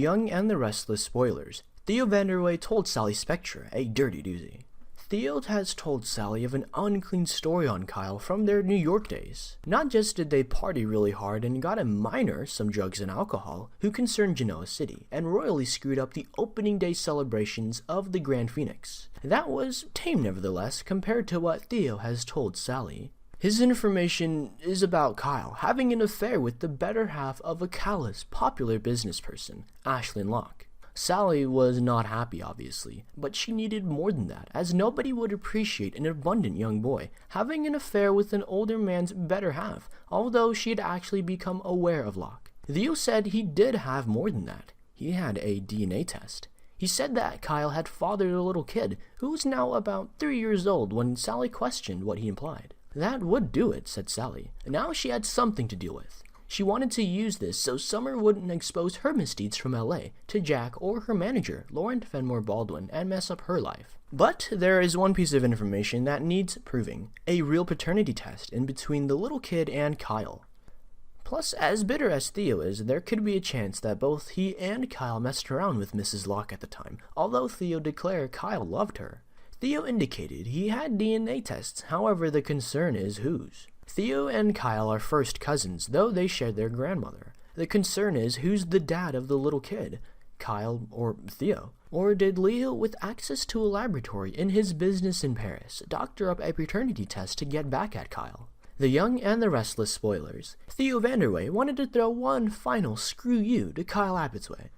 Young and the Restless spoilers. Theo Vanderway told Sally Spectra a dirty doozy. Theo has told Sally of an unclean story on Kyle from their New York days. Not just did they party really hard and got a minor some drugs and alcohol who concerned Genoa City and royally screwed up the opening day celebrations of the Grand Phoenix. That was tame nevertheless compared to what Theo has told Sally. His information is about Kyle having an affair with the better half of a callous, popular business person, Ashlyn Locke. Sally was not happy, obviously, but she needed more than that, as nobody would appreciate an abundant young boy having an affair with an older man's better half, although she had actually become aware of Locke. Theo said he did have more than that. He had a DNA test. He said that Kyle had fathered a little kid, who was now about 3 years old when Sally questioned what he implied. That would do it, said Sally. Now she had something to deal with. She wanted to use this so Summer wouldn't expose her misdeeds from LA to Jack or her manager, Lauren Fenmore Baldwin, and mess up her life. But there is one piece of information that needs proving: a real paternity test in between the little kid and Kyle. Plus, as bitter as Theo is, there could be a chance that both he and Kyle messed around with Mrs. Locke at the time, although Theo declared Kyle loved her. Theo indicated he had DNA tests, however the concern is whose. Theo and Kyle are first cousins, though they share their grandmother. The concern is who's the dad of the little kid, Kyle or Theo? Or did Leo, with access to a laboratory in his business in Paris, doctor up a paternity test to get back at Kyle? The Young and the Restless spoilers. Theo Vanderway wanted to throw one final screw you to Kyle Abbotsway.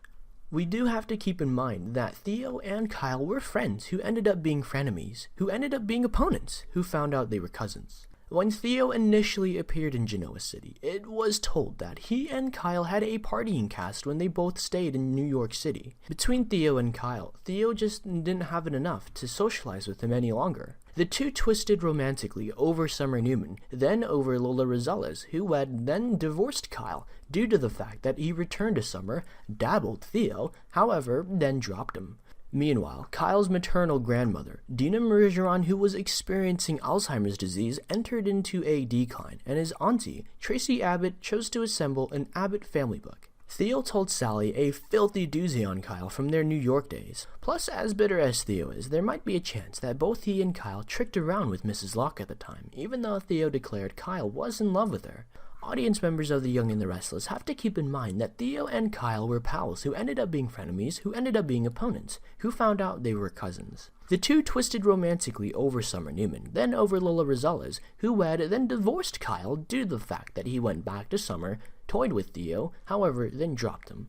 We do have to keep in mind that Theo and Kyle were friends who ended up being frenemies, who ended up being opponents, who found out they were cousins. When Theo initially appeared in Genoa City, it was told that he and Kyle had a partying cast when they both stayed in New York City. Between Theo and Kyle, Theo just didn't have it enough to socialize with him any longer. The two twisted romantically over Summer Newman, then over Lola Rosales, who had then divorced Kyle due to the fact that he returned to Summer, dabbled Theo, however, then dropped him. Meanwhile, Kyle's maternal grandmother, Dina Marigeron, who was experiencing Alzheimer's disease, entered into a decline, and his auntie, Tracy Abbott, chose to assemble an Abbott family book. Theo told Sally a filthy doozy on Kyle from their New York days. Plus, as bitter as Theo is, there might be a chance that both he and Kyle tricked around with Mrs. Locke at the time, even though Theo declared Kyle was in love with her. Audience members of The Young and the Restless have to keep in mind that Theo and Kyle were pals who ended up being frenemies, who ended up being opponents, who found out they were cousins. The two twisted romantically over Summer Newman, then over Lola Rosales, who had then divorced Kyle due to the fact that he went back to Summer, toyed with Theo, however, then dropped him.